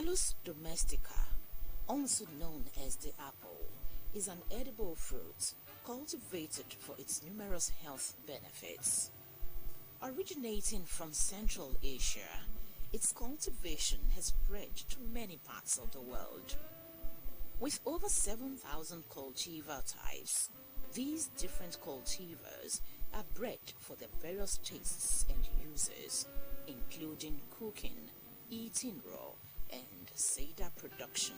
Phalus domestica, also known as the apple, is an edible fruit cultivated for its numerous health benefits. Originating from Central Asia, its cultivation has spread to many parts of the world. With over 7,000 cultivar types, these different cultivars are bred for their various tastes and uses, including cooking, eating raw, and cider production.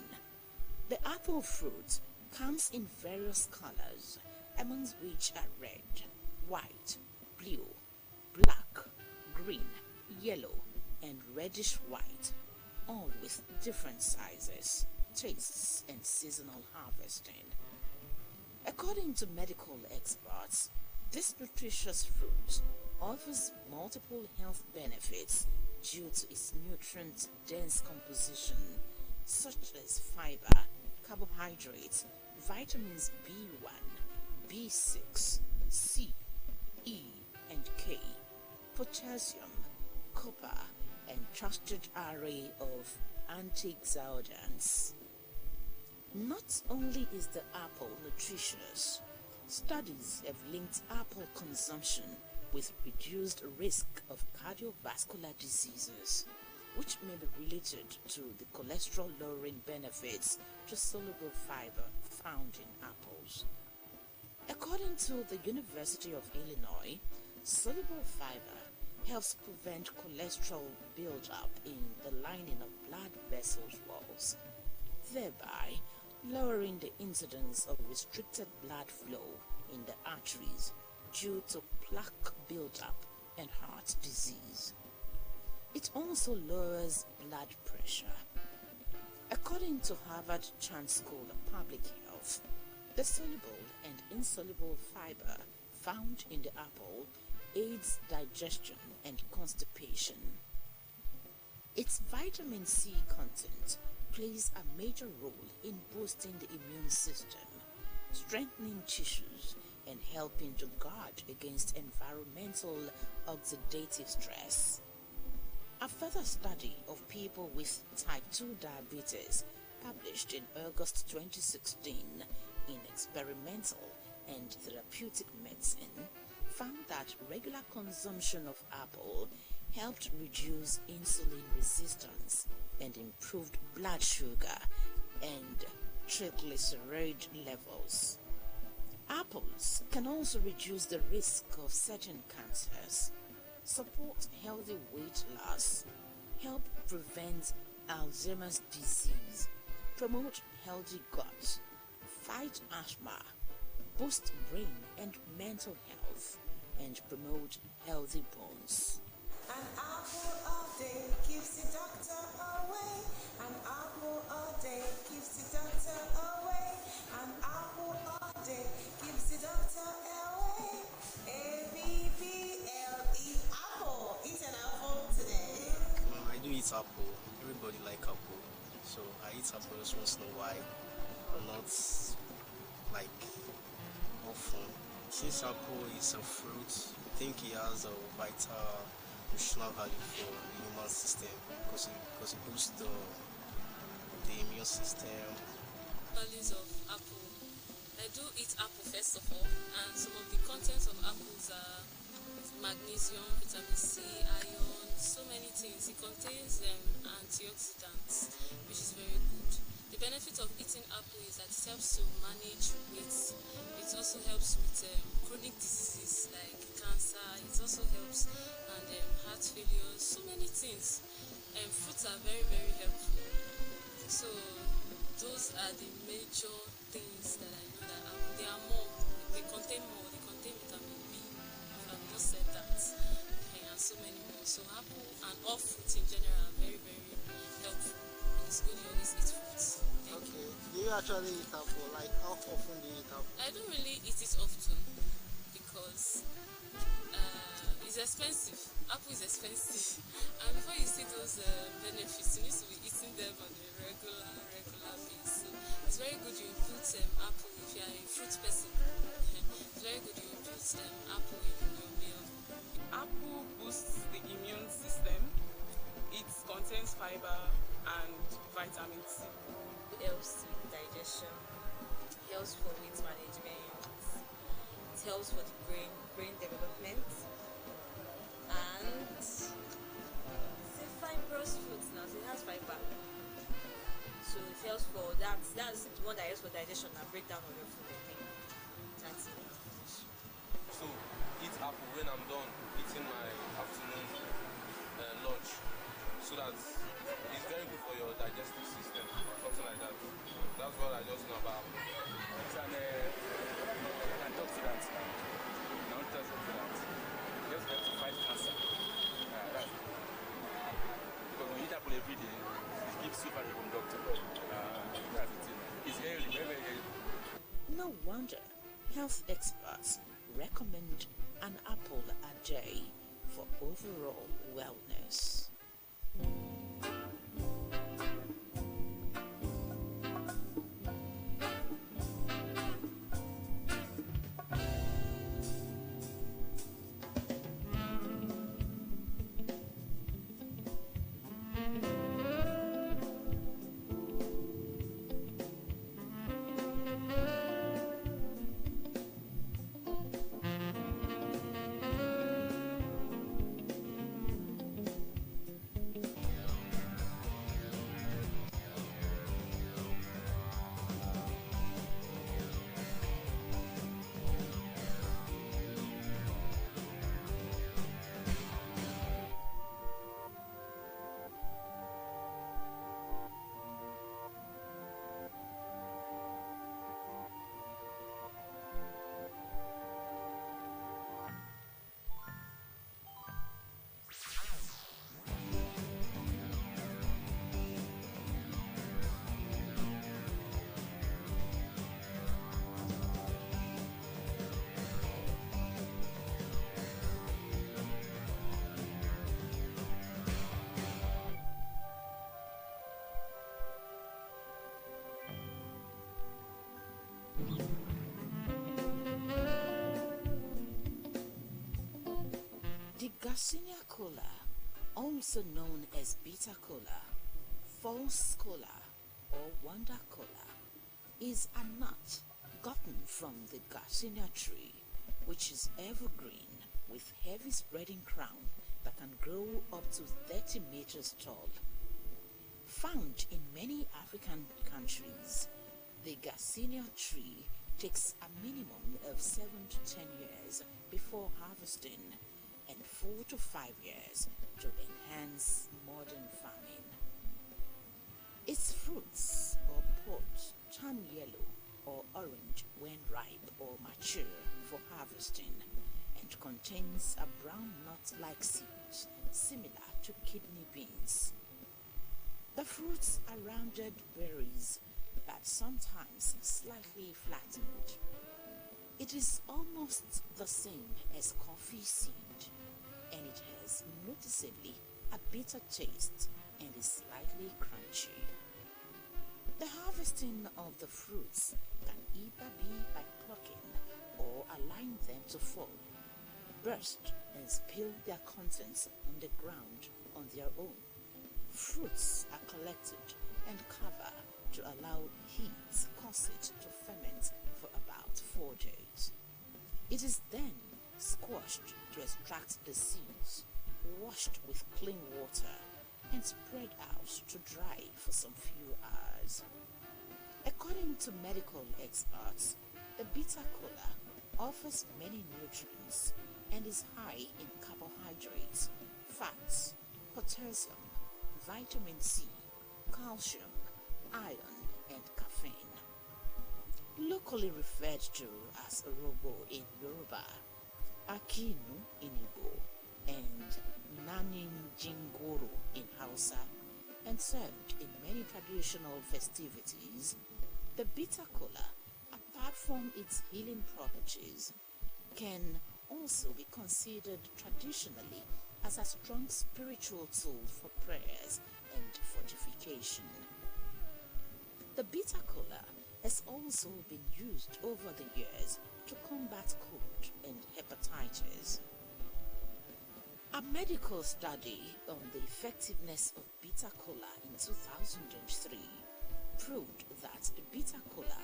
The apple fruit comes in various colors, amongst which are red, white, blue, black, green, yellow, and reddish white, all with different sizes, tastes, and seasonal harvesting. According to medical experts, this nutritious fruit offers multiple health benefits due to its nutrient-dense composition, such as fiber, carbohydrates, vitamins B1, B6, C, E, and K, potassium, copper, and trusted array of antioxidants. Not only is the apple nutritious, studies have linked apple consumption with reduced risk of cardiovascular diseases, which may be related to the cholesterol-lowering benefits to soluble fiber found in apples. According to the University of Illinois, soluble fiber helps prevent cholesterol buildup in the lining of blood vessels walls, thereby lowering the incidence of restricted blood flow in the arteries due to plaque buildup and heart disease. It also lowers blood pressure. According to Harvard Chan School of Public Health, the soluble and insoluble fiber found in the apple aids digestion and constipation. Its vitamin C content plays a major role in boosting the immune system, strengthening tissues, and helping to guard against environmental oxidative stress. A further study of people with type 2 diabetes, published in August 2016 in Experimental and Therapeutic Medicine, found that regular consumption of apple helped reduce insulin resistance and improved blood sugar and triglyceride levels. Apples can also reduce the risk of certain cancers, support healthy weight loss, help prevent Alzheimer's disease, promote healthy gut, fight asthma, boost brain and mental health, and promote healthy bones. An apple all day keeps the doctor away. An apple all day keeps the doctor away. An apple all day keeps the doctor away. A-B-B-L-E, apple. Eat an apple today. I do eat apple. Everybody like apple. So I eat apples once in a while. Not like often. Since apple is a fruit, I think it has a vital nutritional value for the human system because it boosts the immune system. Values of apple. I do eat apple first of all, and some of the contents of apples are magnesium, vitamin C, iron, so many things. It contains antioxidants, which is very good. The benefit of eating apple is that it helps to manage weight. It also helps with chronic diseases like cancer. It also helps and heart failure. So many things. Fruits are very, very helpful. So those are the major things that I know that apple. There are more. They contain more. They contain vitamin B. I've just said that. And so many more. So apple and all fruits in general are very, very helpful. It's good you always eat fruits. Okay. Do you actually eat apple? Like how often do you eat apple? I don't really eat it often because it's expensive. Apple is expensive. And before you see those benefits, you need to be eating them on a regular basis. So it's very good you put apple if you are a fruit person. It's very good you put apple in your meal. Apple boosts the immune system. It contains fiber and vitamin C. It helps with digestion, helps for weight management, it helps for the brain development, and it's a fibrous fruit now, so it has fiber. So it helps for that's the one that helps for digestion and breakdown of your food, I think. That's it. So eat apple when I'm done eating my afternoon lunch, so that it's very good for your digestive system, something like that. That's what I just know about apple. I can talk to that. I want to talk to that. Just have to fight cancer. That's it. Because when you eat apple every day, it keeps you away from doctor. That's it. It's healthy, very, very healthy. No wonder health experts recommend an apple a day for overall wellness. The Garcinia cola, also known as bitter cola, false cola, or wonder cola, is a nut gotten from the Garcinia tree, which is evergreen with heavy spreading crown that can grow up to 30 meters tall. Found in many African countries, the Garcinia tree takes a minimum of 7 to 10 years before harvesting and 4 to 5 years to enhance modern farming. Its fruits or pods turn yellow or orange when ripe or mature for harvesting and contains a brown nut-like seed similar to kidney beans. The fruits are rounded berries but sometimes slightly flattened. It is almost the same as coffee seed, and it has noticeably a bitter taste and is slightly crunchy. The harvesting of the fruits can either be by plucking or allowing them to fall, burst and spill their contents on the ground on their own. Fruits are collected and covered to allow heat cause it to ferment for about 4 days. It is then squashed to extract the seeds, washed with clean water, and spread out to dry for some few hours. According to medical experts, the bitter cola offers many nutrients and is high in carbohydrates, fats, potassium, vitamin C, calcium, iron, and caffeine. Locally referred to as Orobo in Yoruba, Akinu in Igbo, and Nanin Jingoro in Hausa, and served in many traditional festivities, the bitter cola, apart from its healing properties, can also be considered traditionally as a strong spiritual tool for prayers and fortification. The bitter cola has also been used over the years to combat cold and hepatitis. A medical study on the effectiveness of bitter cola in 2003 proved that bitter cola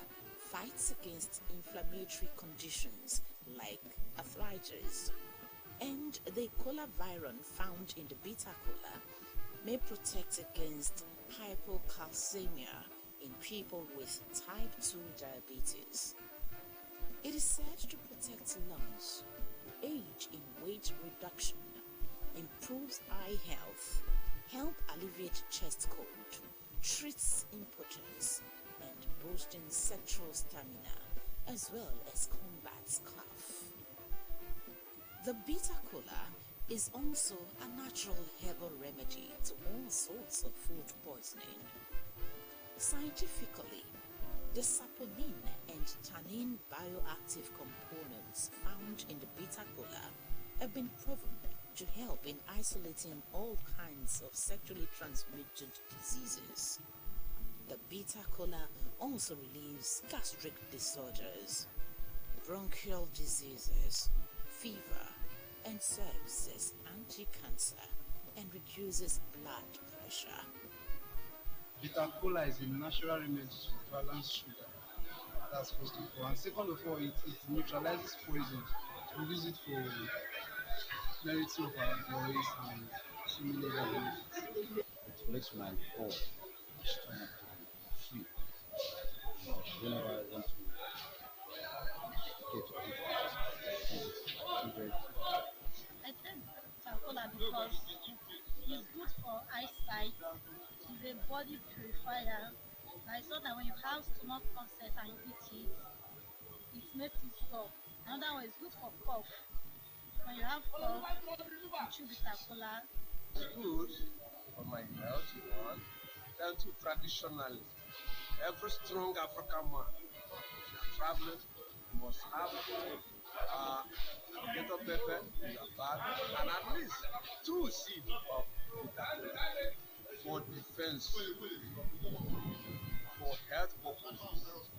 fights against inflammatory conditions like arthritis, and the colaviron found in the bitter cola may protect against hypocalcemia in people with type 2 diabetes. It is said to protect lungs, aid in weight reduction, improves eye health, help alleviate chest cold, treats impotence, and boosting sexual stamina, as well as combats cough. The bitter cola is also a natural herbal remedy to all sorts of food poisoning. Scientifically, the saponin and tannin bioactive components found in the bitter cola have been proven to help in isolating all kinds of sexually transmitted diseases. The bitter cola also relieves gastric disorders, bronchial diseases, fever, and serves as anti-cancer and reduces blood pressure. Bitter cola is a natural remedy to balance sugar. That's first of all. And second of all, it neutralizes poison. We use it for clarity of our voice and so many other benefits. It makes my stomach free whenever I want to get it. I think cola because it's good for eyesight. It's a body purifier. I saw that when you have stomach upset and you eat it, it makes it stop. Another one is good for cough. When you have cough, you chew bitter cola. It's good for my health, one. Then two, traditionally, every strong African man, if you are traveling, you must have ghetto pepper in your bag and at least 2 seeds of bitter cola for defense, for health purposes,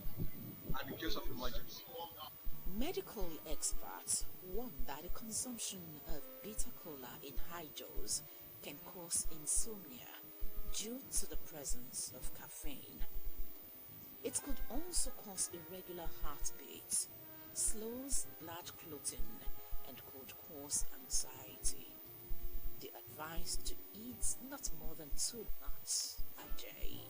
and in case of emergency. Medical experts warn that the consumption of bitter cola in high dose can cause insomnia due to the presence of caffeine. It could also cause irregular heartbeat, slows blood clotting, and could cause anxiety. The advice to eat not more than 2 nuts a day.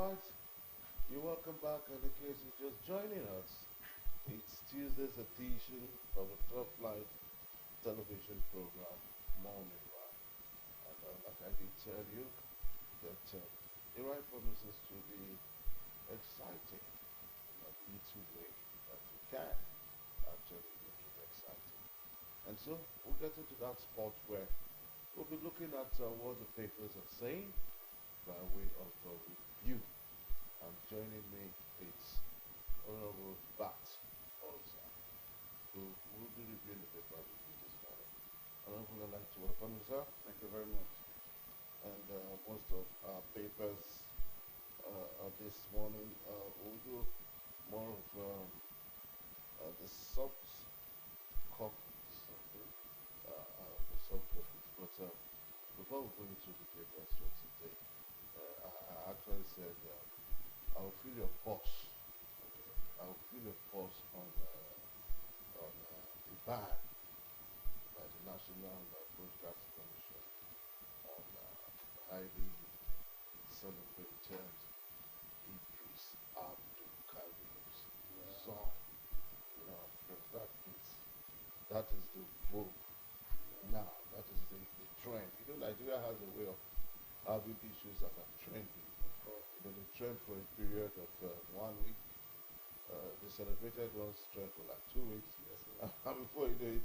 right, you're welcome back. And in case you're just joining us, it's Tuesday's edition of the Top Flight television program, Morning Ride. And like I did tell you, that the ride promises to be exciting in a little way that we can actually make it exciting. And so we'll get into that spot where we'll be looking at what the papers are saying by way of review. And joining me is Honorable Bat Oza, who will be reviewing the paper with you this morning. Honorable, I'd like to welcome you, sir. Thank you very much. And most of our papers this morning will do more of the soft copies, the soft copies. But before we go into the papers for today, I actually said I'll feel your pulse. I'll feel your pulse on the ban by the National Broadcast Commission on highly celebrated Idris Abdul Karim's song. You know, because that is the vogue now. That is the trend. You know, Nigeria has a way of having issues that are trending. You know, they trend for a period of 1 week. They celebrated one's trend for like 2 weeks. Yes, and before you know it,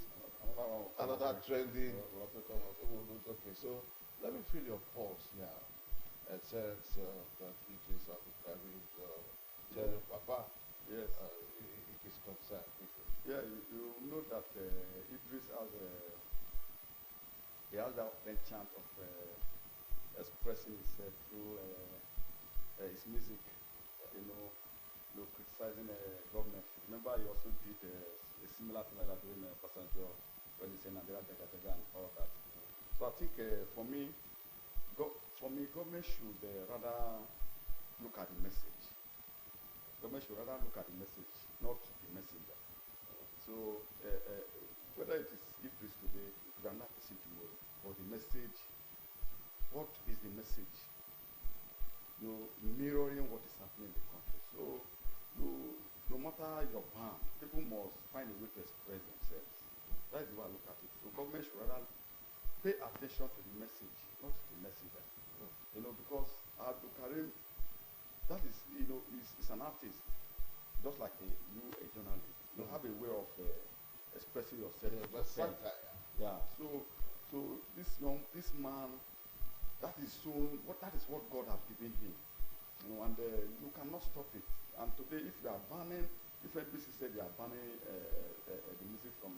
another trending. Okay, so let me feel your pulse now. It says that Idris Abdul Karim tell Papa, yes, it is concerned. Yeah, you know that Idris has that enchant of expressing himself through his music, criticizing government. Remember, he also did a similar thing like that during Passenger when he said Nigeria and all that. So I think for me, government should rather look at the message. Government should rather look at the message, not the messenger. So whether it is Idris today, it will not see tomorrow, but the message, what is the message? Mirroring what is happening in the country. So no matter your ban, people must find a way to express themselves. That is the way I look at it. So government should rather pay attention to the message, not the messenger. Because Abdul Karim, that is, is an artist, just like a journalist. You have a way of expressing yourself. Yeah. So this man, that is what God has given him. And you cannot stop it. And today, if you are banning, if NBC said they are banning the music from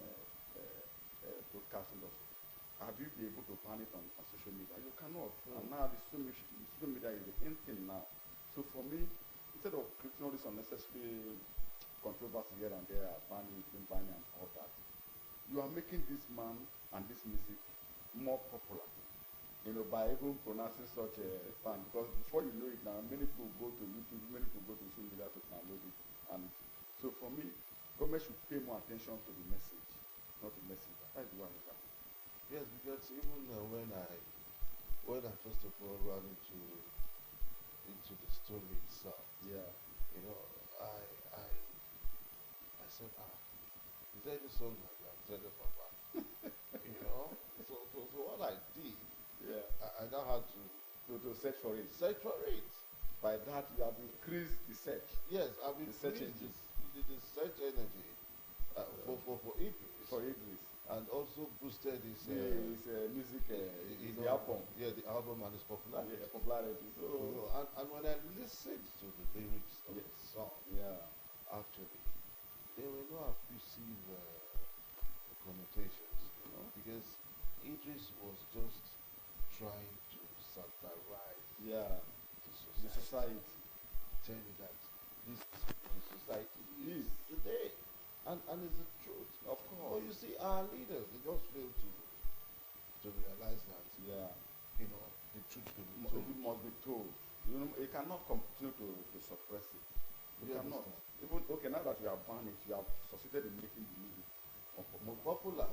broadcast industry, have you been able to ban it on social media? You cannot. And now the social media is the in thing now. So for me, instead of creating all this unnecessary controversy here and there, banning and all that, you are making this man and this music more popular. By even pronouncing such a fan, because before you know it now, many people go to YouTube, many people go to social media to download it. And so for me, government should pay more attention to the message, not the messenger. That's the one I look at. Yes, because even when I first of all ran into the story itself, yeah, I said, is there any song like that? Tell the Papa. So what I did, yeah, I now had to search for it. Search for it. By that, you have increased the search. Yes, I've increased the search energy for Idris. For Idris. And also boosted his music, the album. Yeah, the album and his popularity. Yeah, popularity. So, and when I listened to the lyrics of the song, actually, there were no abusive connotations, because Idris was just trying to satirize the society. Tell you that this society is today. And it's the truth. Of course. But you see, our leaders, they just fail to realize that, the truth must be told. You cannot continue to suppress it. You cannot. Even, now that you have banned it, you have succeeded in making the music more popular.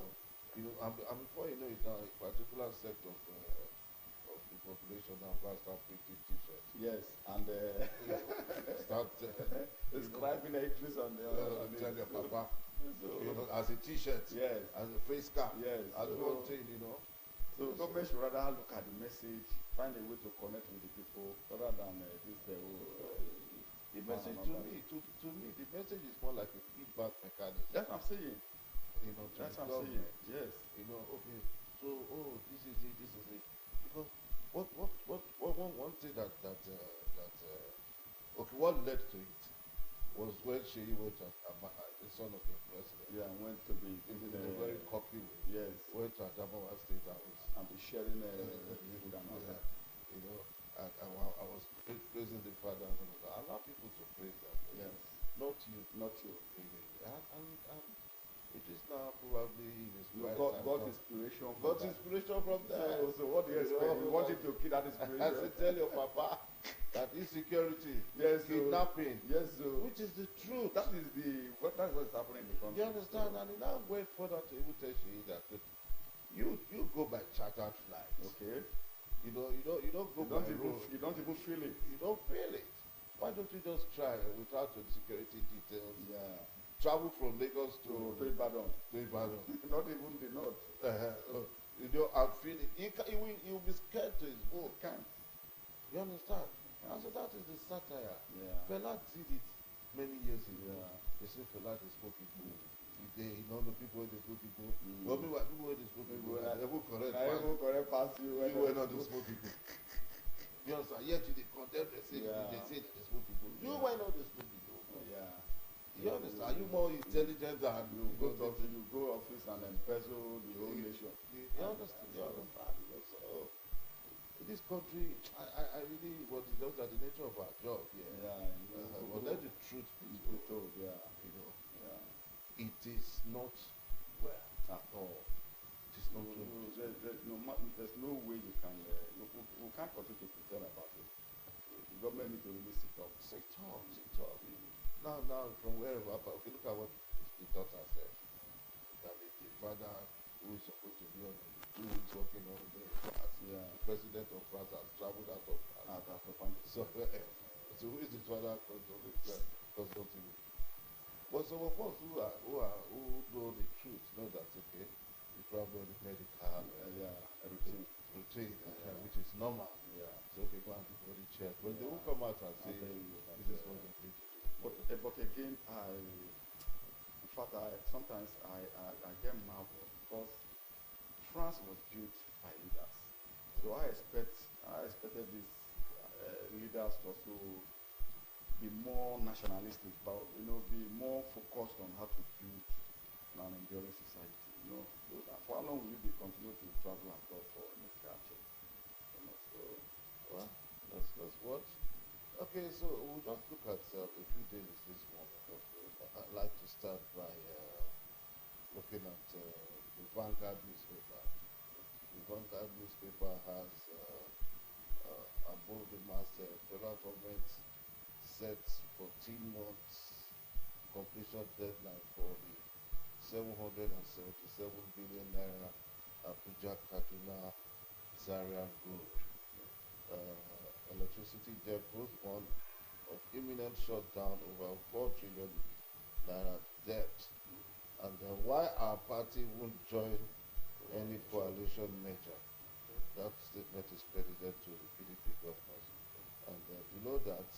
And before you know it, now a particular sect of the population now go and start printing t-shirts. Yes, and Start describing the entries on the tell your papa. So, As a t-shirt, yes, as a face cap, yes. as one thing, So government should rather look at the message, find a way to connect with the people rather than this The message to me, the message is more like a feedback mechanism. That's what I'm saying. To That's the what I'm saying. government. Yes. Okay, so this is it. Because one thing that okay, what led to it was when Sheyi went as the son of the president. Yeah, went to be in a very cocky way. Yes. Went to Adamawa State House and be sharing food and all that. And I was praising the father. And allow people to praise that. Yes. Not you. And it is now probably got inspiration. Got inspiration from there. So what do you expect? You want him to keep that inspiration? As I tell your papa that insecurity, yes, kidnapping, yes, which is the truth. That's what's happening in the country. You understand? And he now went further to even tell you that you go by chartered flight. Okay. You don't go by road. You don't even feel it. You don't feel it. Why don't you just try without the security details? Yeah. Travel from Lagos to Ibadan. Not even the north. I'm feeling he'll be scared to his bone. Can't. You understand? And so that is the satire. Yeah. Fela did it many years ago. Yeah. They say Fela is smoking good. They know the people where they smoking good. But meanwhile, people where they smoking good, they will correct pass you. You were not the smoking good. You understand? Yet you condemn they say that they smoking good. You were not the smoking good. Yeah. You understand? Are you more intelligent than you go office and embezzle the whole nation? You understand? So, in this country, I really was just at the nature of our job. But let the truth be told. It is not well at all. It is not well. There's no way you can. We can't continue to pretend about it. The government needs to really sit up. Sit up. Now, from wherever, but if you look at what the daughter said, that the father who is supposed to be on who is working on the France, the president of France has traveled out of France. So who is the father consulting? But some of us who know the truth know that the problem is medical routine, which is normal. So they go and do body check. When they will come out and say this is what they need to do. But again, sometimes I get marveled because France was built by leaders. So I expected these leaders to also be more nationalistic, but be more focused on how to build an enduring society. For how long will you be continue to travel abroad for culture? Well, that's what. Okay, so we'll just look at a few days this morning. I'd like to start by looking at the Vanguard newspaper. The Vanguard newspaper has above the masthead, federal government sets 14 months completion deadline for the 777 billion naira Abuja Kaduna Zaria Road. Electricity depots warn of imminent shutdown over 4 trillion naira debt. And why our party won't join any coalition measure. That statement is credited to the PDP governors. And below that,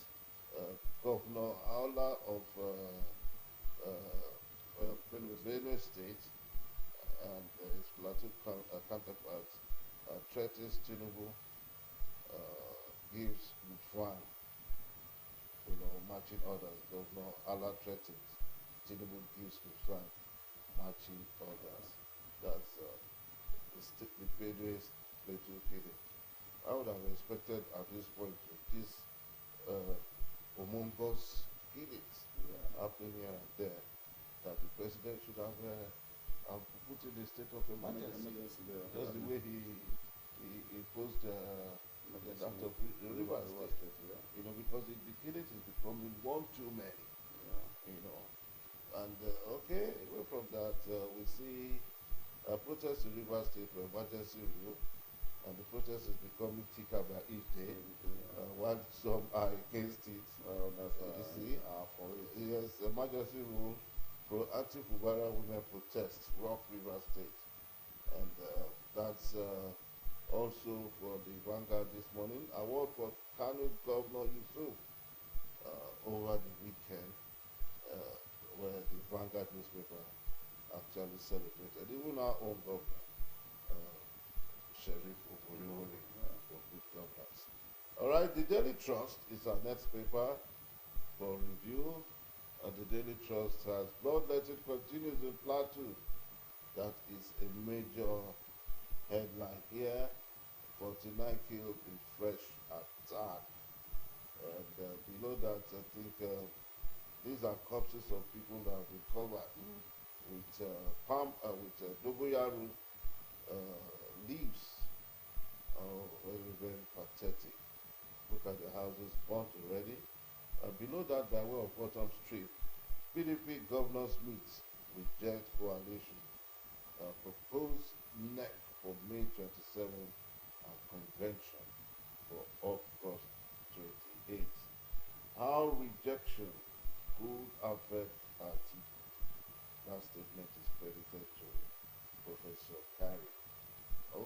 Governor Aula of Benue State and his plateau counterpart threatens Tinubu, gives Mutfwan, marching orders. Governor Allah threatens, Tinubu gives Mutfwan marching orders. That's the Benue Plateau killing. I would have expected at this point this humongous killings happening here and there, that the president should have put in a state of emergency. Just the way he imposed out of the river state, because the killings is becoming one too many, And away from that, we see protests in River State for emergency review, and the protest is becoming thicker by each day, while some are against it. You see, for it. yes, emergency rule, proactive Ubara women protest, Rock River State. And that's also for the Vanguard this morning. Award for Kano Governor Yusuf over the weekend, where the Vanguard newspaper actually celebrated. Even our own governor, Sheriff Oboriori, for good governance. All right, the Daily Trust is our next paper for review. The Daily Trust has bloodletting continues in Plateau. That is a major headline here. 49 killed in fresh attack. And below that, I think these are corpses of people that have been covered with dogoyaro leaves. Oh, very, very pathetic. Look at the houses burnt already. Below that, by way of Bottom Street, PDP governors meet with Jet Coalition. Proposed NEC for May 27 and convention for August 28. How rejection could affect Atiku. That statement is credited to Professor Kari.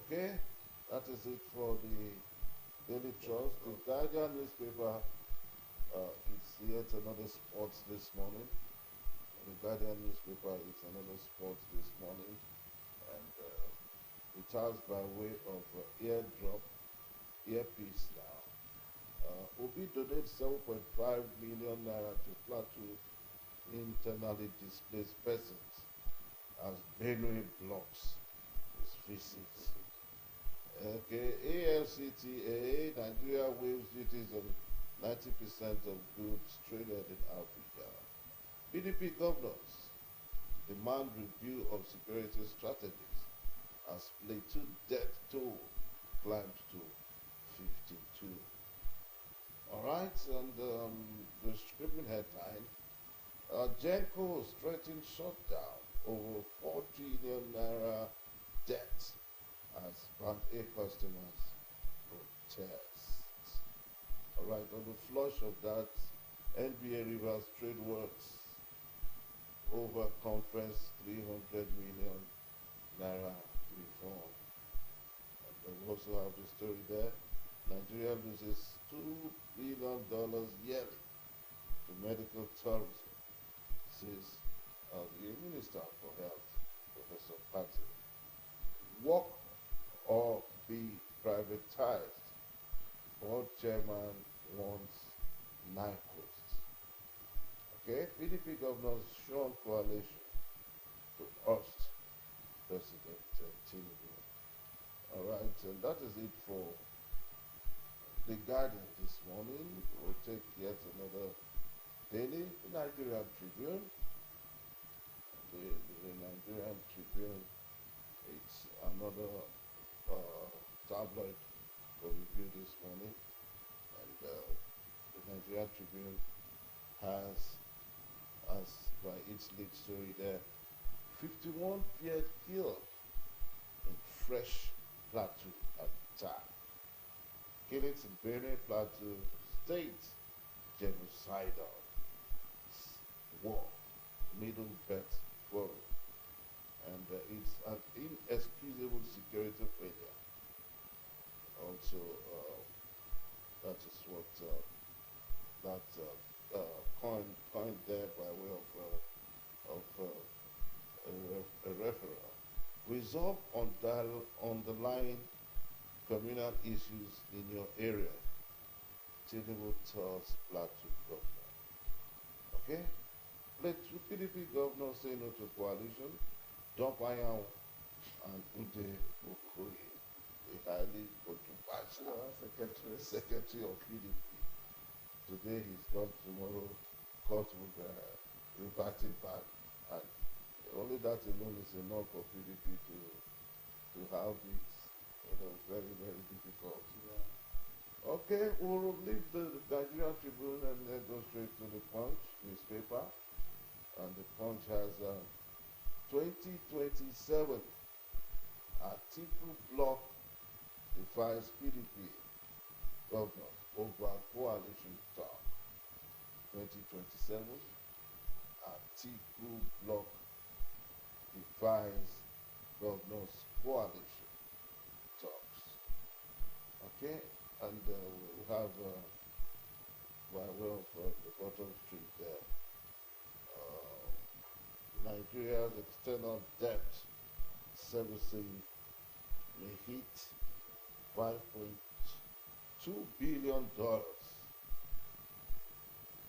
Okay, that is it for the Daily Trust. The Guardian newspaper is yet another sports this morning. The Guardian newspaper is another sports this morning. And it has by way of earpiece now. Obi donates 7.5 million naira to Plateau internally displaced persons as Benue blocks his visit. Okay, AFCTA, Nigeria waives duties on 90% of goods traded in Africa. PDP governors demand review of security strategies as Plateau death toll climbed to 52. All right, and the scribbling headline, Genco threatened shutdown over 4 trillion naira debt as Bank A customers protest. All right, on the flush of that, NBA Rivers Trade Works over conference 300 million naira reform. And we also have the story there. Nigeria loses $2 billion yearly to medical tourism, says the Minister for Health, Professor Patrick. Work or be privatized. Board chairman wants NICOS. Okay, PDP governors shown coalition to oust President Tinubu. All right, and that is it for the Guardian this morning. We'll take yet another daily, the Nigerian Tribune. The Nigerian Tribune, it's another tabloid for review this morning. And the Nigerian Tribune has, as by its lead story there, 51 feared killed in fresh Plateau attack. Killings in Benue Plateau State, genocidal war, Middle Belt Forum, and it's an inexcusable security failure. Also, that is what coined there by way of a referral. Resolve underlying communal issues in your area. Tinubu tells Plateau governor. Okay? Plateau PDP governor say no to coalition. Dump Ayaw and Ude Okoye, the highly controversial secretary of PDP. Today he's gone, tomorrow court will revert him back. And only that alone is enough for PDP to have it, very, very difficult. Yeah. Okay, we'll leave the Nigerian Tribune and then go straight to the Punch newspaper. And the Punch has 2027 Atiku block the divides PDP governors over coalition talk 2027. Atiku bloc divides governors coalition talks. Okay, and we have by way of the bottom street there, Nigeria's external debt servicing may hit $5.2 billion.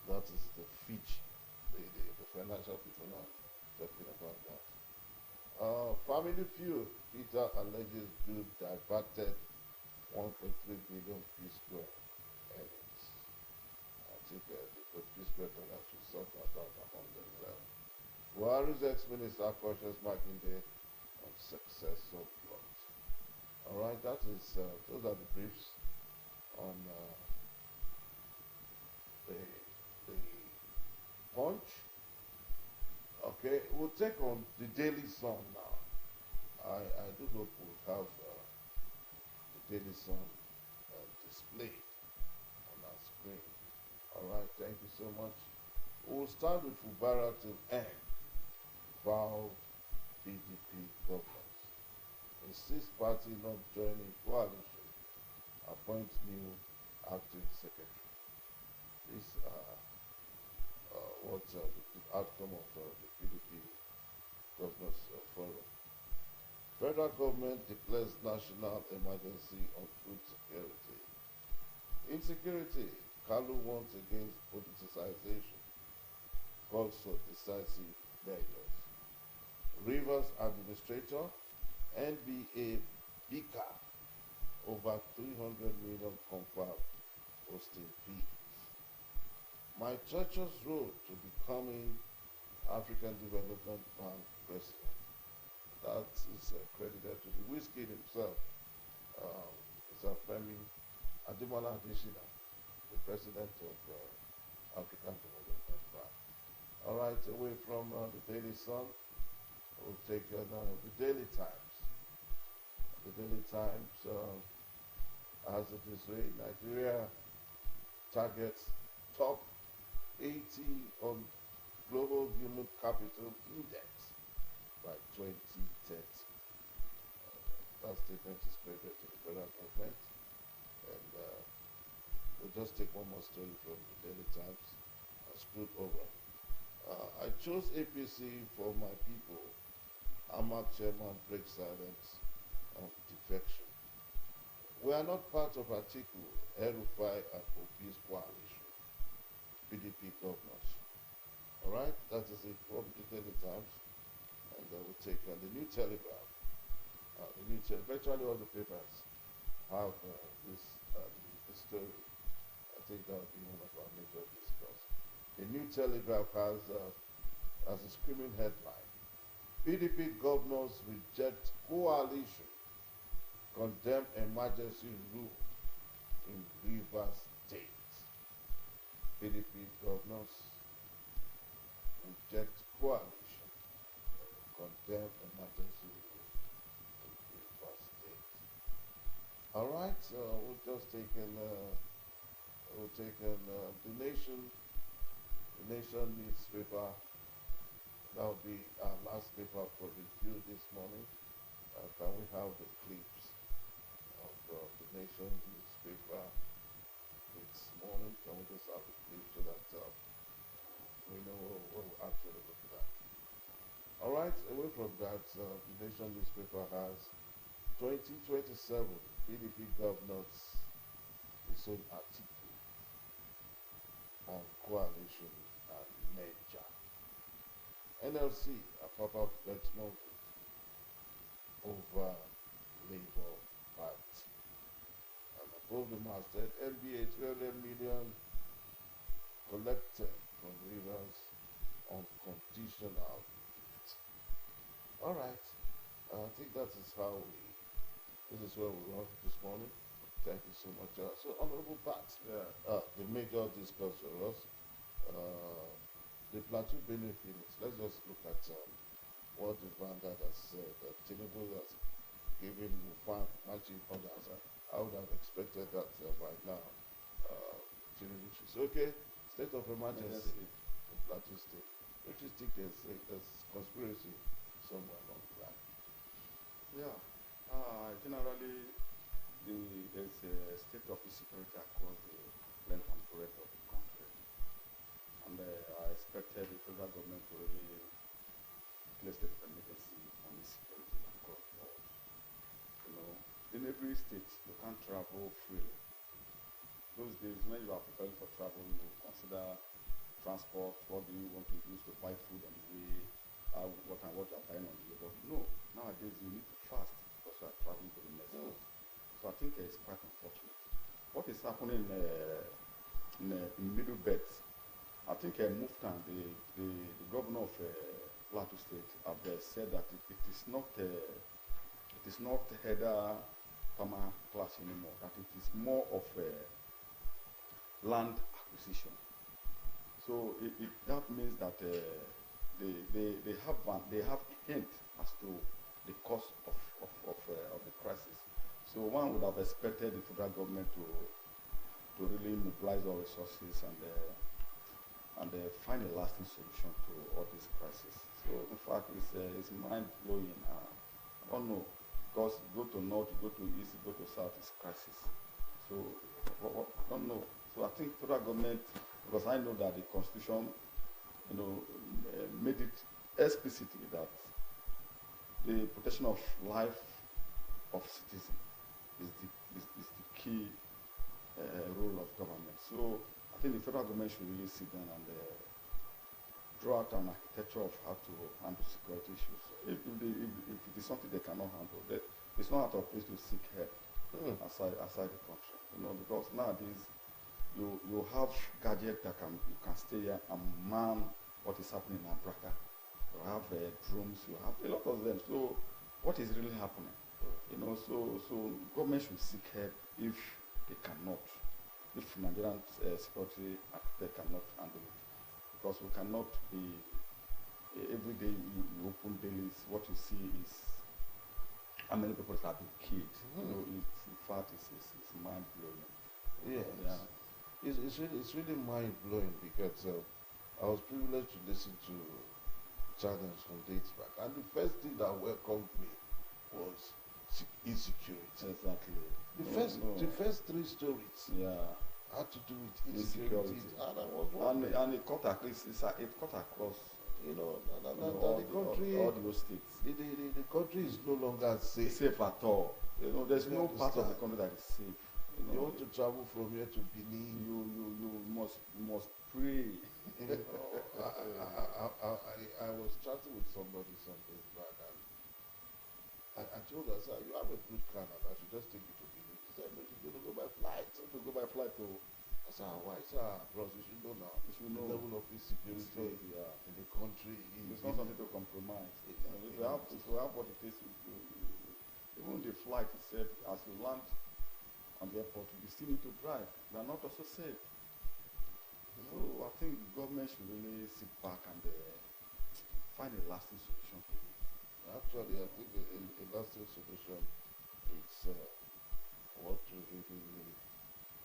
That is the Fitch, the financial people now talking about that. Family Feud, Peter alleges dude diverted 1.3 billion P-square earnings. I think the P-square dollars should sort that out among themselves. Buhari's ex-minister cautious Makinde on successful plot. All right, that is those are the briefs on the Punch. Okay, we'll take on the Daily Sun now. I do hope we'll have the Daily Sun displayed on our screen. All right, thank you so much. We'll start with Fubara till end. Vow PDP governors. A sixth party not joining coalition appoints new acting secretary. These are what the outcome of the PDP governors forum. Federal government declares national emergency on food security. Insecurity, Kalu warns against politicization, calls for decisive measures. Rivers administrator, NBA Bika, over 300 million confirmed hosting fees. My treacherous road to becoming African Development Bank president. That is credited to the whiskey himself, Mr. Femi Ademola Adesina, the president of African Development Bank. All right, away from the Daily Sun, we'll take now the Daily Times. The Daily Times, as it is way, Nigeria targets top 80 on Global Human Capital Index by 2030. That statement is credited to the federal government. And we'll just take one more story from the Daily Times and scroll over. I chose APC for my people. Ahmad chairman breaks silence on defection. We are not part of Atiku, El-Rufai and Obi's coalition. PDP governors. All right, that is it from the Daily Times, and we'll take the New Telegraph. Virtually all the papers have this story. I think that will be one of our major discussions. The New Telegraph has a screaming headline: PDP governors reject coalition, condemn emergency rule in Rivers State. PDP governors reject coalition, condemn emergency rule in Rivers State. All right, we'll just take the Nation newspaper. That will be our last paper for review this morning. Can we have the clips of the Nation newspaper this morning? Can we just have the clips so that we know what we're actually looking at? All right, away from that, the Nation newspaper has 2027 PDP governors, his own article on coalition and merger. NLC, a pop-up benchmark over Labour Party. And above the masthead, NBA 300 million collected from Rivers on conditional. All right, I think that is this is where we run this morning. Thank you so much. So, Honorable Pat, the major discuss for us, the Plateau Benue Phoenix. Let's just look at what the Vanguard has said. Tinubu has given Mufan matching orders I would have expected that by now. Tinubu should say, okay, state of emergency in Plateau State. Which you think there's conspiracy somewhere along the line? Yeah. Generally, there's a state of insecurity across the length and breadth of the country. And I expected the federal government to really place state of emergency on insecurity across the board. You know, in every state, you can't travel freely. Those days, when you are preparing for travel, you consider transport, what do you want to use to buy food on the way, what you are buying on the way. But no, nowadays you need to fast because you are traveling to the next state. So I think it's quite unfortunate. What is happening in Middle Belt, I think Muftan, the governor of Plateau State, have said that it is not header farmer class anymore, that it is more of a land acquisition. So that means that they have a hint as to the cause of the crisis. So one would have expected the federal government to really mobilize all resources and find a lasting solution to all this crisis. So in fact, it's mind blowing. I don't know, because go to north, go to east, go to south, it's crisis. So I don't know. So I think federal government, because I know that the constitution, made it explicitly that the protection of life of citizens is the key role of government. So I think the federal government should really sit down and draw out an architecture of how to handle security issues. If it is something they cannot handle, it's not out of place to seek help outside the country. Because nowadays you have gadgets that you can stay here and man what is happening in Abraka. You have drones, you have a lot of them. So what is really happening? So government should seek help if they cannot, if Nigerian security architect cannot handle it. Because we cannot be, every day you open dailies, what you see is how many people have been killed. In fact, it's mind blowing. Yes. Yeah. It's really mind blowing because I was privileged to listen to channels from days back, and the first thing that welcomed me was insecurity. Exactly. The first three stories had to do with insecurity. And I was wondering. And it cut across, the country, all the states. The country is no longer safe. Safe at all. There's no part of the country that is safe. You want to travel from here to Benin, you must pray. I was chatting with somebody some days back, and I told her, sir, you have a good car now, I should just take you to Benin. She said, no, she's going to go by flight. I said, why? Sir, bros, you should know now. The level of insecurity in the country. It's not something to compromise. If you have what it takes, even the flight itself, as you land on the airport, you still need to drive. They are not also safe. So I think the government should really sit back and find a lasting solution for it. Actually, I think a lasting solution is what we really need.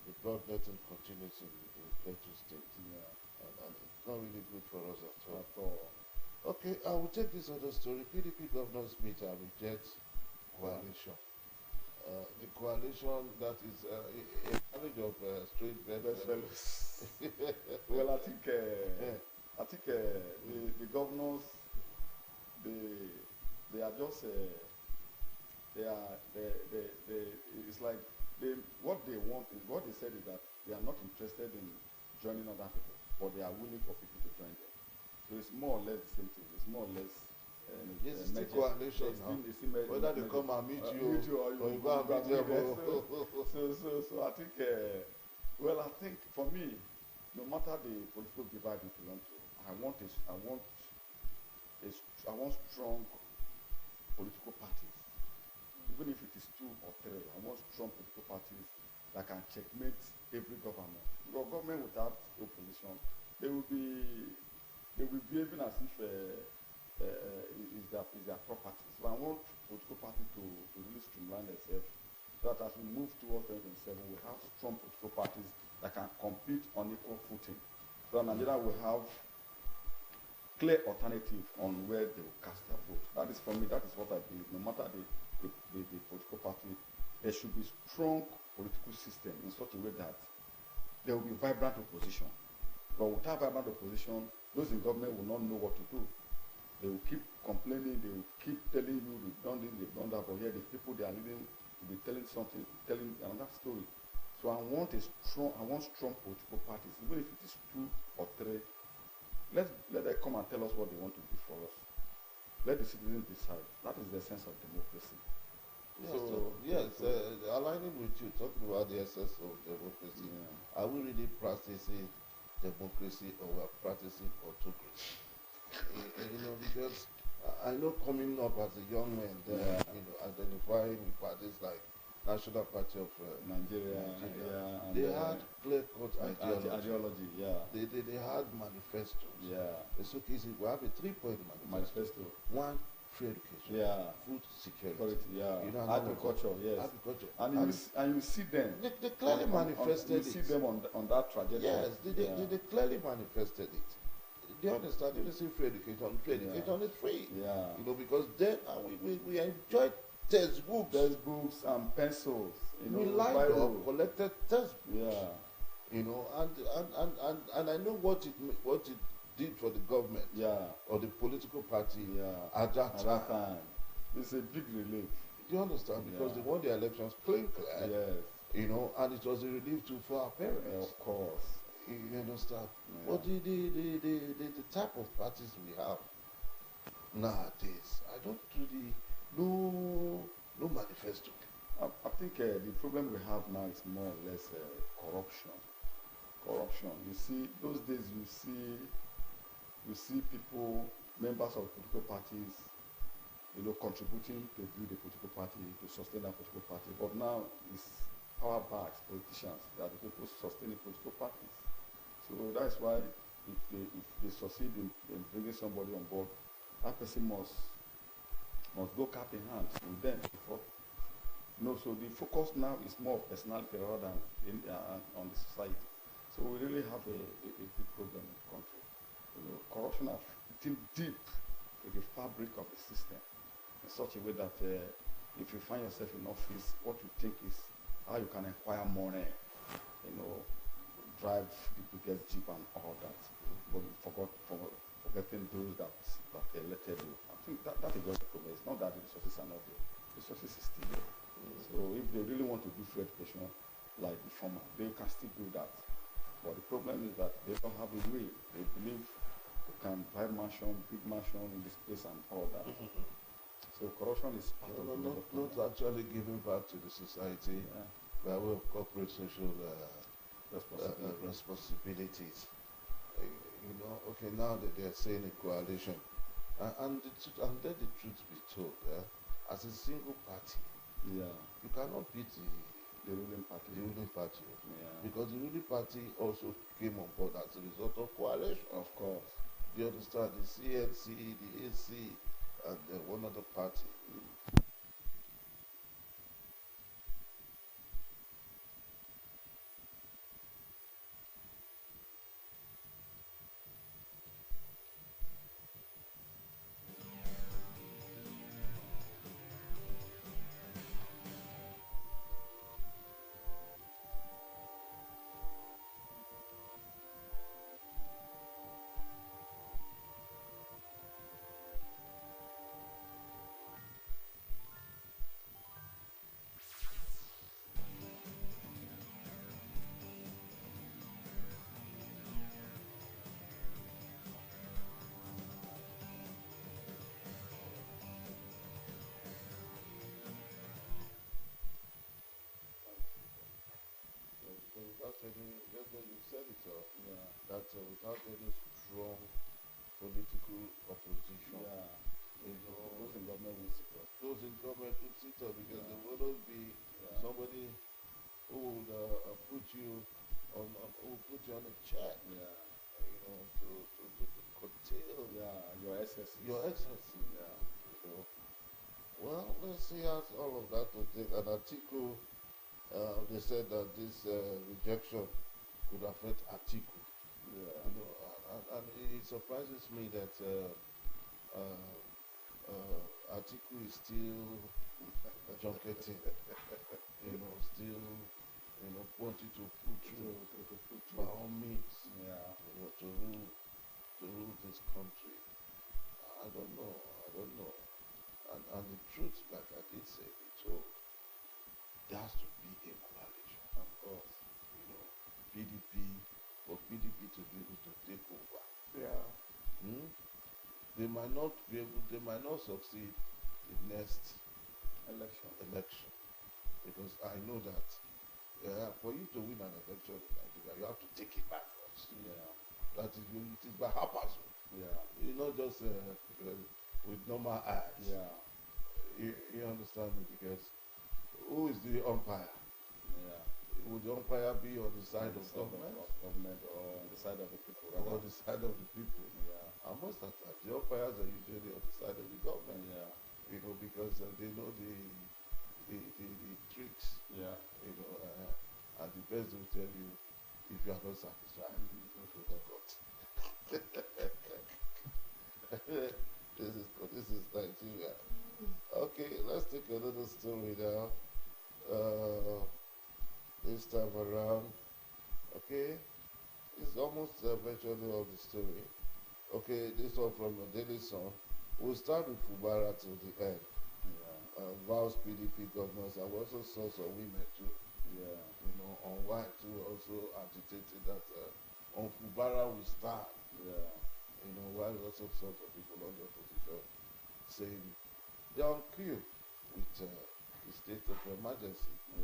The bloodletting continues in Plateau State. And it's not really good for us at all. Okay, I will take this other story. PDP governors meet and reject coalition. The coalition that is a marriage of straight bedfellows. Well, I think the governors they are just it's like what they want is what they said is that they are not interested in joining other people, but they are willing for people to join them. So it's more or less the same thing. It's more or less. Yes, it's still coalition now. Whether they come and meet you or you go and meet them. So I think, I think for me, no matter the political divide we belong to, I want strong political parties. Even if it is 2 or 3, I want strong political parties that can checkmate every government. Because government without opposition, they will be behaving as if is their property. So I want political party to really streamline themselves So that as we move towards 2027, we have strong political parties that can compete on equal footing. So Nigeria will have clear alternative on where they will cast their vote. That is for me, that is what I believe. No matter the political party, there should be strong political system in such a way that there will be vibrant opposition. But without vibrant opposition, those in government will not know what to do. They will keep complaining, they will keep telling you they've done this, they've done that, but here the people they are leading will be telling something, telling another story. So I want strong political parties, even if it is 2 or 3. Let them come and tell us what they want to do for us. Let the citizens decide. That is the essence of democracy. Aligning with you, talking about the essence of democracy, are we really practicing democracy or we are practicing autocracy? Because I know coming up as a young man, identifying with parties like National Party of Nigeria, they had clear-cut ideology. They had manifestos. It's okay. We have a 3-point manifesto. 1, free education. Food security. Agriculture. Agriculture. And you see them. They clearly manifested it. You see them on that trajectory. Yes, they clearly manifested it. They understand. They see free education. Free education is free. Because then we enjoyed textbooks and pencils. We lined up, collected textbooks. And I know what it did for the government or the political party at that time. It's a big relief. Do you understand? Because they won the elections clear. And it was a relief too for our parents. Of course. You understand? But the type of parties we have nowadays, I don't really no manifesto. I think the problem we have now is more or less corruption. You see, those days you see people, members of political parties, contributing to build a political party, to sustain a political party. But now it's power bags, politicians, that are the people sustaining political parties. So that's why if they succeed in bringing somebody on board, that person must go cap in hand with them before. So the focus now is more personality rather than on the society. So we really have a big problem in the country. Corruption has eaten deep to the fabric of the system in such a way that if you find yourself in office, what you think is how you can acquire money, drive the biggest jeep and all that, but forgetting those that elected you. I think that is just the problem. It's not that the resources are not there. The resources is still there. So if they really want to do free education like the former, they can still do that. But the problem is that they don't have a way. They believe they can buy big mansion in this place and all that. So corruption is part of the not actually giving back to the society by way of corporate social responsibilities. Now that they're saying a coalition, and let the truth be told, as a single party, you cannot beat the ruling party, because the ruling party also came on board as a result of coalition. Of course. Do you understand? The CNC, the AC, and one other party. You said it all, that without any strong political opposition, those in government will sit up. Those in government would sit up because there will not be somebody who would put you on a chair, to curtail your excesses. Your excesses, Well, let's see how all of that will take. An article, they said that this rejection could affect Atiku. Yeah. You know, and it surprises me that Atiku is still junketing, still, wanting to put through, by all means, Yeah. to rule this country. I don't know. And the truth, like I did say, so there has to be a coalition. Of course. PDP, for PDP to be able to take over. Yeah. They might not succeed the next election. Because I know that for you to win an election in Nigeria, you have to take it by force. Yeah. That is, it is by haphazard. Yeah. You not just with normal eyes. Yeah. You understand me? Because who is the umpire? Yeah. Would the umpire be on the side of government? Government or on the side of the people? Or on the side of the people? Yeah. And most of the time, the umpires are usually on the side of the government. Yeah. Because they know the tricks. Yeah. And the best will tell you if you are not satisfied, you go to the court. This is Nigeria. Okay, let's take another story now. This time around, okay, it's almost virtually all the story. Okay, this one from the Daily Sun. We'll start with Fubara till the end. Yeah. Vows PDP governors. I also saw some women too. Yeah. On why too also agitated that on Fubara we stand. Yeah. While lots of sorts of people on the opposition saying they are on cue with the state of emergency in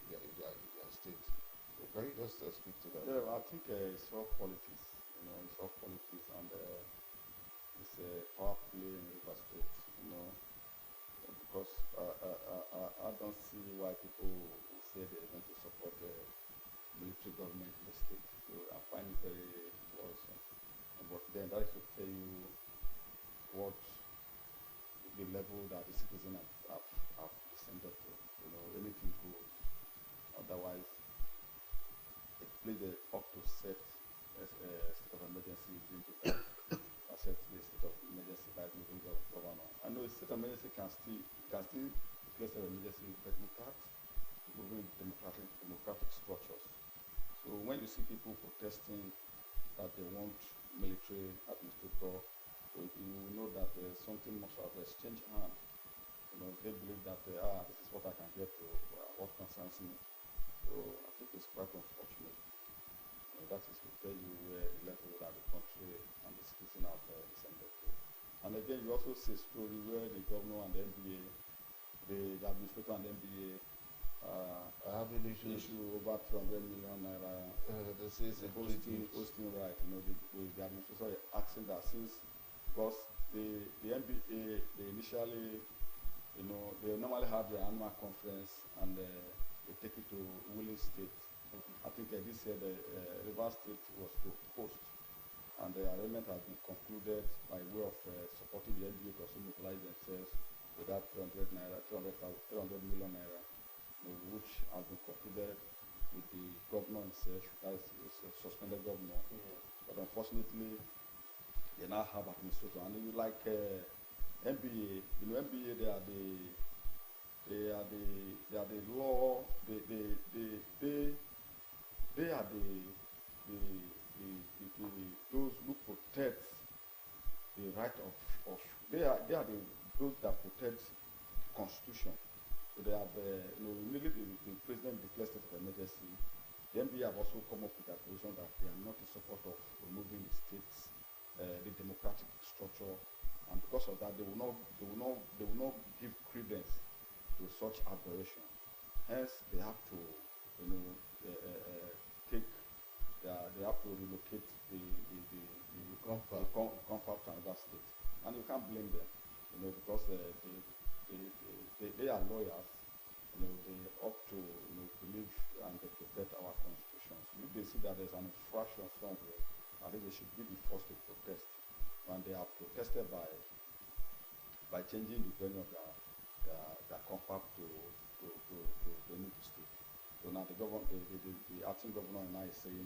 their state. So can you just speak to that? Yeah, I think it's all politics. It's all politics, and it's a power play in River State. Because I don't see why people who say they're going to support the military government in the state. So I find it very worrisome. But then that is to tell you what the level that the citizens have descended to. Anything goes. Otherwise, it plays up to set a state of emergency is going to accept the state of emergency by the governor. I know a state of emergency can still declare state of emergency, but we can't move democratic structures. So when you see people protesting that they want military administrator, so you know that something must have exchanged hands. They believe that this is what I can get to, what concerns me. So I think it's quite unfortunate. That is to tell you where the level that the country and the citizen have descended to. And again, you also see a story where the governor and the NBA, the administrator and the NBA have an issue over 300 million naira. This is a hosting right. The administrator is asking that since, because the NBA, they initially, they normally have their annual conference and they take it to Willing State. I think this year the River State was to host, and the arrangement has been concluded by way of supporting the NBA to also mobilize themselves with that 300 million naira, which has been concluded with the governor himself, that is a suspended governor. Yeah. But unfortunately, they now have administrator, and you like NBA, NBA, they are the law, they are those who protect the right of they are those that protect the constitution. So they have immediately the president declares state of emergency. The NBA have also come up with a position that they are not in support of removing the state's the democratic structure, and because of that, they will not give credence to such aberration. Hence, they have to they have to relocate the compact to another state, and you can't blame them, because they are lawyers, they ought to believe and they protect our constitutions. If they see that there's an infraction somewhere, I think they should be the first to protest, and they have protested by changing the venue of their compact to Enugu State. So now the acting governor now is saying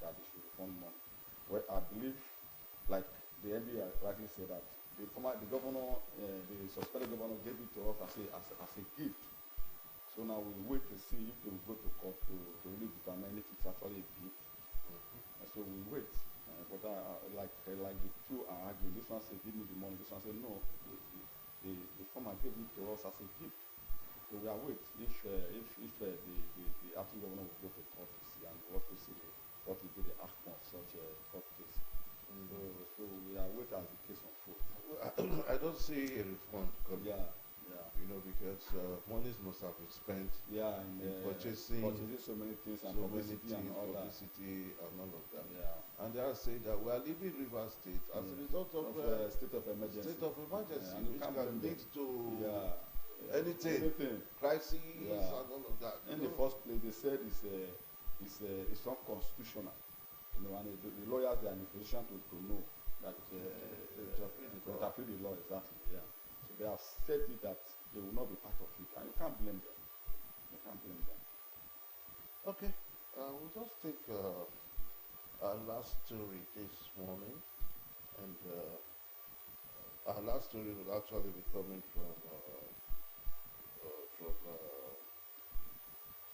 that they should refund money. Well, I believe, like the MD rightly said, that the governor, the suspended governor, gave it to us as a gift. So now we wait to see if they will go to court to really determine if it's actually a gift. And so we wait. But like the two are arguing. This one says, give me the money. This one says, no. The farmer gave it to us as a gift. So we are wait if the acting governor will go to court to see and what to see what will be the outcome of such a court case. So we are wait as the case unfolds. I don't see a refund coming. Yeah. You know, because monies must have been spent in purchasing so many things and publicity and all that. And they are saying that we are leaving River State as a result of state of emergency. Which can lead to anything, crises and all of that. In the first place, they said it's unconstitutional. You know, and the lawyers they are in a position to know that interpret the law exactly. Yeah. So they have said it that they will not be part of it, and you can't blame them. You can't blame them. Okay, we'll just take our last story this morning, and our last story will actually be coming from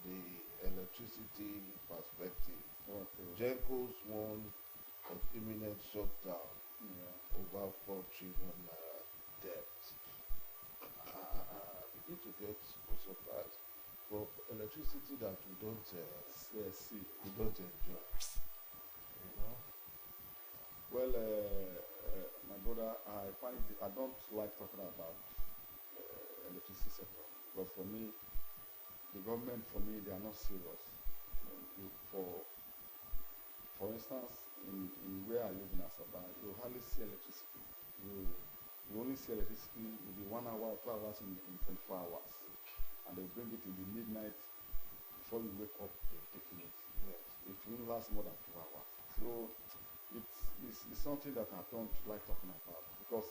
the electricity perspective. Okay. Genco's warn of imminent shutdown over 4 trillion debt. I begin to get surprised for electricity that we don't see, we don't enjoy. You know? Well, my brother, I don't like talking about electricity sector, but for me, the government, they are not serious. For instance, in where I live in Asaba, you hardly see electricity. You only see electricity maybe 1 hour or 2 hours in 24 hours, and they bring it in the midnight before you wake up. They're taking it. Yes. It won't last more than 2 hours. So it's something that I don't like talking about, because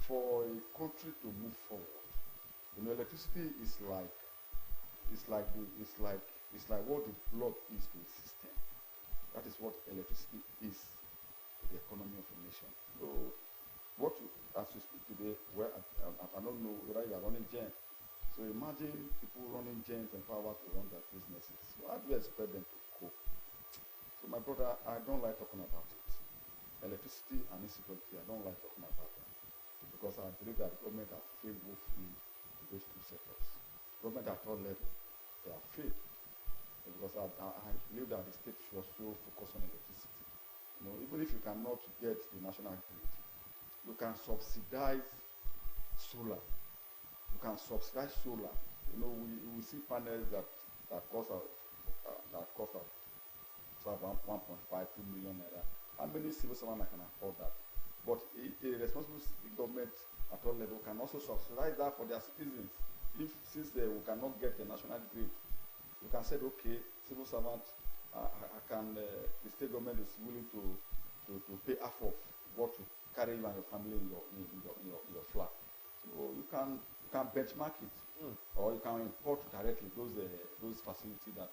for a country to move forward, you know, electricity is like what the blood is to the system. That is what electricity is to the economy of a nation. So, as we speak today, I don't know whether you are running gen. So imagine people running gen and power to run their businesses. So how do you expect them to cope? So my brother, I don't like talking about it. Electricity and insecurity, I don't like talking about them, because I believe that the government has failed woefully to those two sectors. Government at all level, they have failed. Because I believe that the state should also focus on electricity. You know, even if you cannot get the national grid, you can subsidize solar. You can subsidize solar. You know, we see panels that cost around 1.5, 2 million naira. How many civil servants can afford that? But a responsible government at all level can also subsidize that for their citizens. Since we cannot get the national grid, you can say, okay, civil servant, the state government is willing to pay half of what you carry you and your family in your flat. So you can benchmark it, or you can import directly those facilities that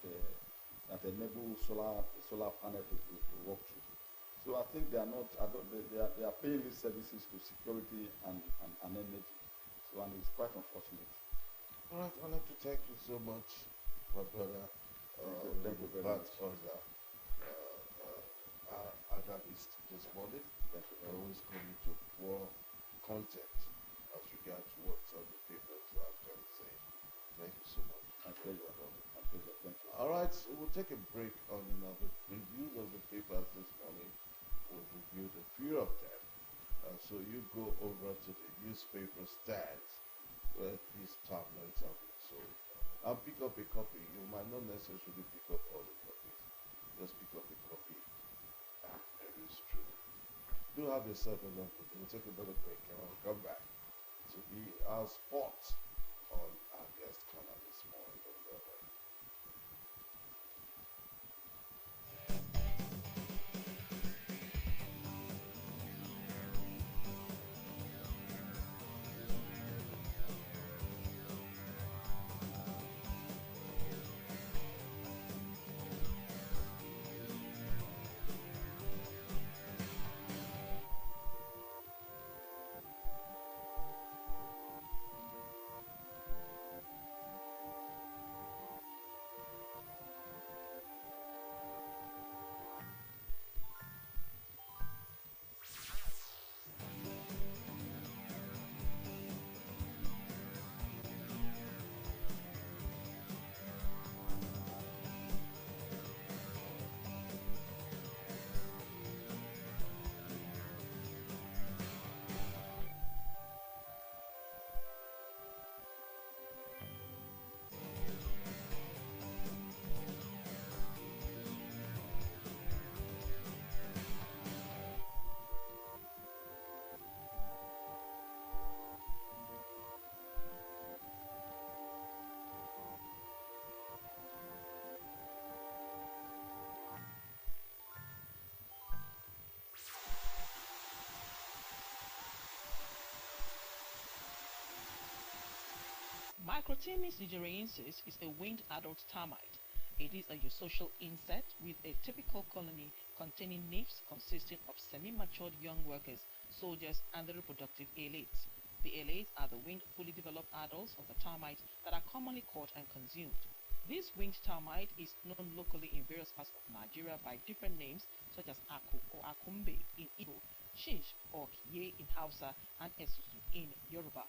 enable solar panel to work through. So I think they are paying these services to security and energy. So, and it's quite unfortunate. All right, I'd like to thank you so much, my brother. Thank you very much. Agabist this morning. Thank you very always coming to pour content as regards what some of the papers are actually saying. Thank you so much. My pleasure. Thank you. All right, so we'll take a break on the reviews of the papers this morning. We'll review a few of them. So you go over to the newspaper stands where these tablets are being sold, and pick up a copy. You might not necessarily pick up all the copies. Just pick up a copy. It is true. Do have yourself a lovely day. We'll take another break and we'll come back to be our spot on our guest corner this morning. Acrotemis nigeriensis is a winged adult termite. It is a eusocial insect with a typical colony containing nymphs consisting of semi-matured young workers, soldiers, and the reproductive alates. The alates are the winged, fully developed adults of the termite that are commonly caught and consumed. This winged termite is known locally in various parts of Nigeria by different names such as Aku or Akumbe in Igbo, Shinsh or Kiye in Hausa, and Esusu in Yoruba.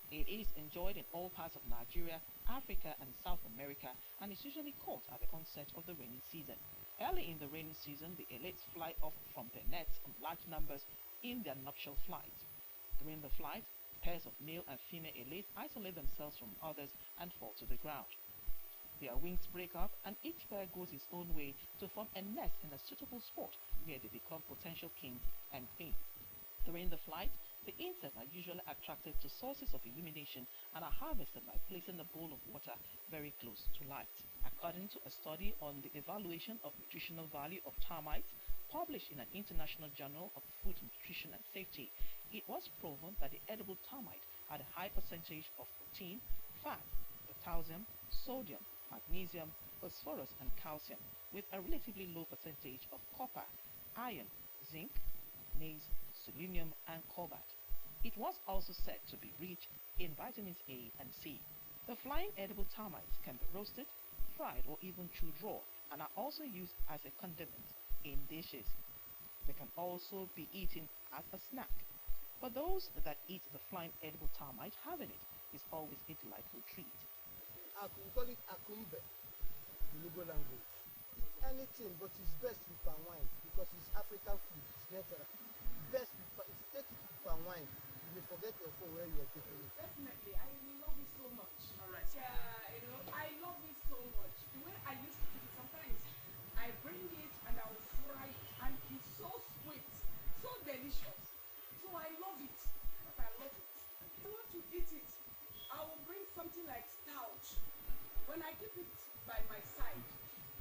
It is enjoyed in all parts of Nigeria, Africa, and South America, and is usually caught at the onset of the rainy season. Early in the rainy season, the alates fly off from their nets in large numbers in their nuptial flight. During the flight, pairs of male and female alates isolate themselves from others and fall to the ground. Their wings break up, and each pair goes its own way to form a nest in a suitable spot where they become potential kings and queens. During the flight, the insects are usually attracted to sources of illumination and are harvested by placing a bowl of water very close to light. According to a study on the evaluation of nutritional value of termites published in an international journal of food nutrition and safety, it was proven that the edible termite had a high percentage of protein, fat, potassium, sodium, magnesium, phosphorus, and calcium, with a relatively low percentage of copper, iron, zinc, manganese, selenium, and cobalt. It was also said to be rich in vitamins A and C. The flying edible termites can be roasted, fried, or even chewed raw, and are also used as a condiment in dishes. They can also be eaten as a snack. For those that eat the flying edible termite, having it is always a delightful treat. We call it akumbe in Igbo language. It's anything, but it's best with palm wine because it's African food. It's natural. Best with if you take it with palm wine, you will forget your phone where you are taking it. Definitely, I love it so much. Alright. Yeah, I love it so much. The way I used to do it, sometimes I bring it and I will fry it, and it's so sweet, so delicious. So I love it. But I love it. If I want to eat it, I will bring something like stout. When I keep it by my side,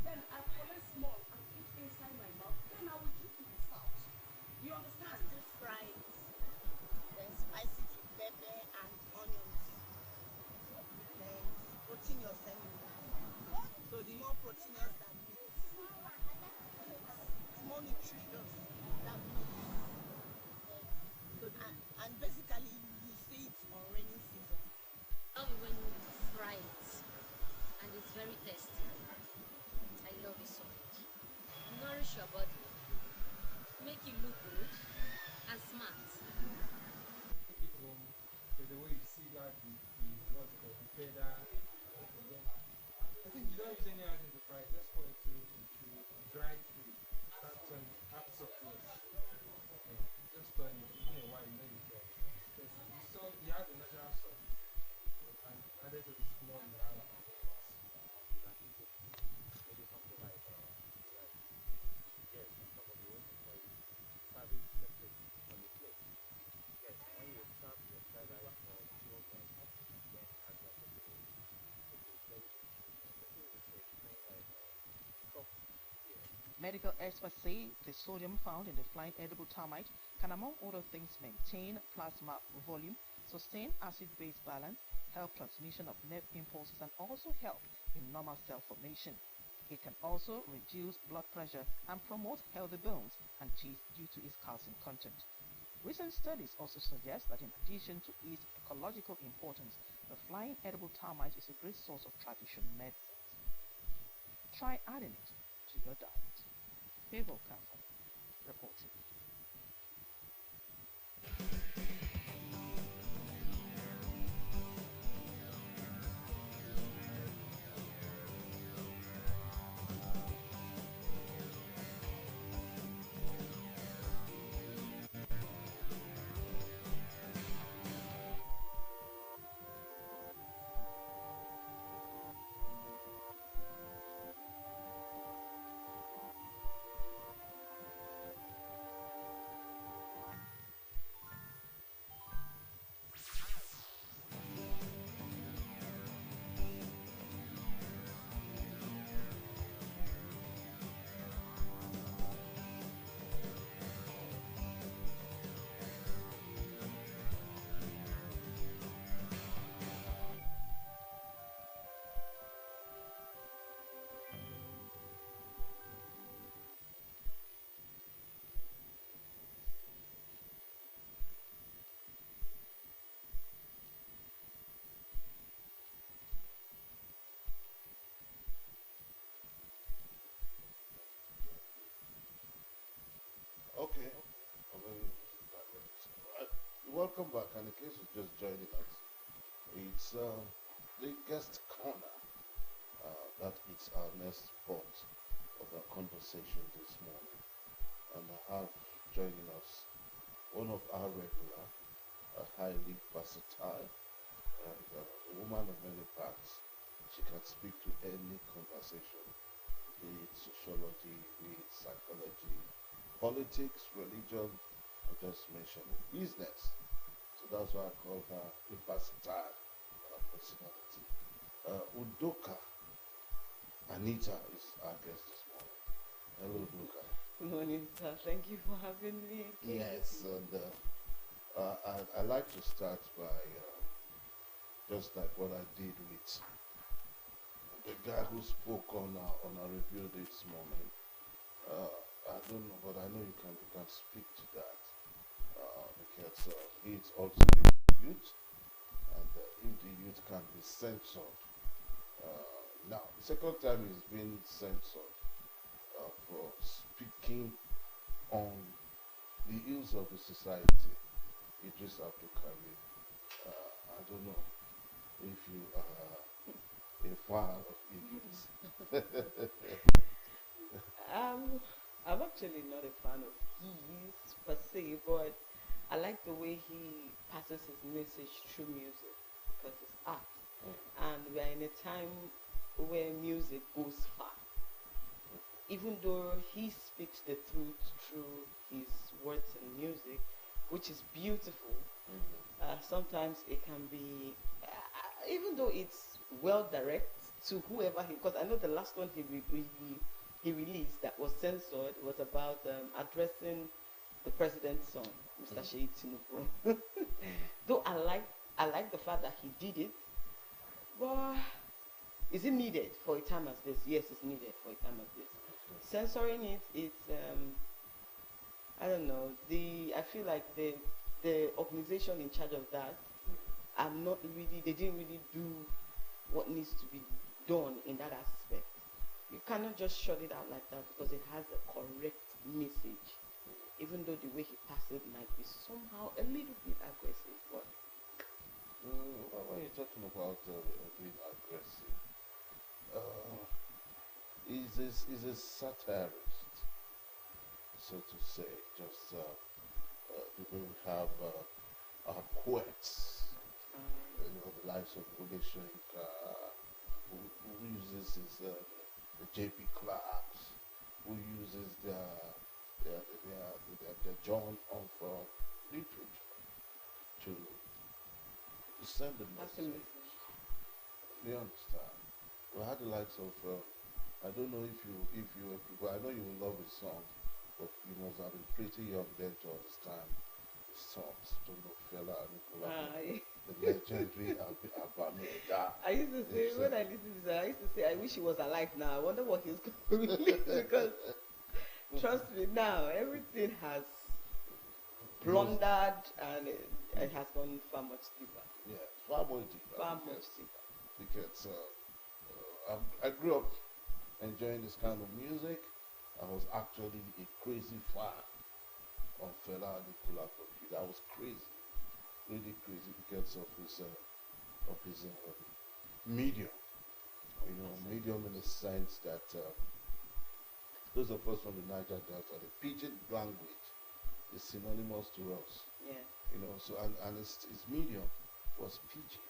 then I collect small and put inside my mouth. Then I will drink my stout. You understand? Just fry it. Then spice it with pepper and onions. Then protein your family. So the more proteinous than meat. It's more nutritious than meat. And basically you see it on rainy season. When you fry it, and it's very tasty. I love it so much. Nourish your body, make you look good and smart. Take it home, the way you see that what's it called, the feather. I think you don't use any other to fry, just for it to dry through. That's when apps of yours. Just burn it, in a while, you know you can. Because the salt, you have the natural salt. And added to the small, you have maybe something like yes, on top of the ocean, for serving separate on the plate. Yes, when you serve your fried rice or children, then as you're taking it, it is very Medical experts say the sodium found in the flying edible termite can, among other things, maintain plasma volume, sustain acid-base balance, help transmission of nerve impulses, and also help in normal cell formation. It can also reduce blood pressure and promote healthy bones and teeth due to its calcium content. Recent studies also suggest that in addition to its ecological importance, the flying edible termite is a great source of traditional medicines. Try adding it to your diet. Favor Cafe reporting. welcome back. And in case you're just joining us, it's the guest corner. That is our next part of our conversation this morning. And I have joining us one of our regular, a highly versatile, and a woman of many parts. She can speak to any conversation, be it sociology, be it psychology, politics, religion, or just mentioning business. So that's why I call her a versatile personality. Udoka Anita is our guest this morning. Hello, Udoka. Good morning, sir. Thank you for having me. Yes, and I like to start by just like what I did with the guy who spoke on our review this morning. I don't know, but I know you can speak to that because he's also a youth, and if the youth can be censored, now the second time he's been censored for speaking on the ills of the society. Idris Abdul Karim. I don't know if you are a fan of Idris. I'm actually not a fan of his per se, but I like the way he passes his message through music because it's art. And we are in a time where music goes far. Even though he speaks the truth through his words and music, which is beautiful, sometimes it can be, even though it's well direct to whoever because I know the last one he released that was censored was about addressing the president's son, Mr. Sheikh Tinubu. Though I like the fact that he did it, but is it needed for a time as this? Yes, it's needed for a time as this. Censoring it's I don't know. I feel like the organization in charge of that they didn't really do what needs to be done in that aspect. You cannot just shut it out like that because it has a correct message, even though the way he passed it might be somehow a little bit aggressive. But when you're talking about being aggressive, is a satirist, so to say. Just people have poets, the likes of Wole Soyinka, who uses his the J.P. Clarks, who uses their John Onfro literature to send the message. You understand? We had the likes of I don't know if you but I know you will love his songs, but you must have been pretty young then to understand his songs. Don't know Fela Anikulapo, the legendary Abamida. I used to say when I listen to that, I used to say I wish he was alive now. I wonder what he's going to release because trust me now, everything has plundered and it has gone far much deeper. Yeah, far more deeper. Far much deeper. Because I grew up enjoying this kind of music. I was actually a crazy fan of Fela Anikulapo. I was crazy, really crazy because of his medium. Medium in the sense that those of us from the Niger Delta, the pidgin language is synonymous to us. Yeah. So and his medium was pidgin,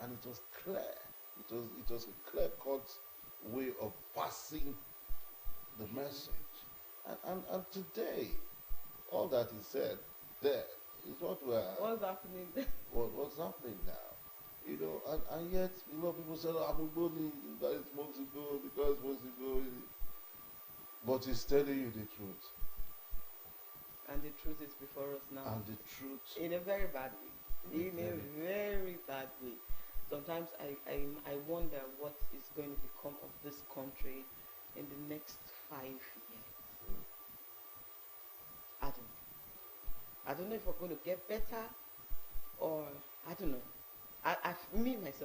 and it was clear. It was a clear-cut way of passing the message. And today, all that he said there is what what's happening what's happening now. And yet people say, I'm going that is Moxico, because Moxico, but he's telling you the truth. And the truth is before us now. And the truth in a very bad way. In a very bad way. Sometimes I wonder what is going to become of this country in the next 5 years. I don't know if we're going to get better or I don't know. Me myself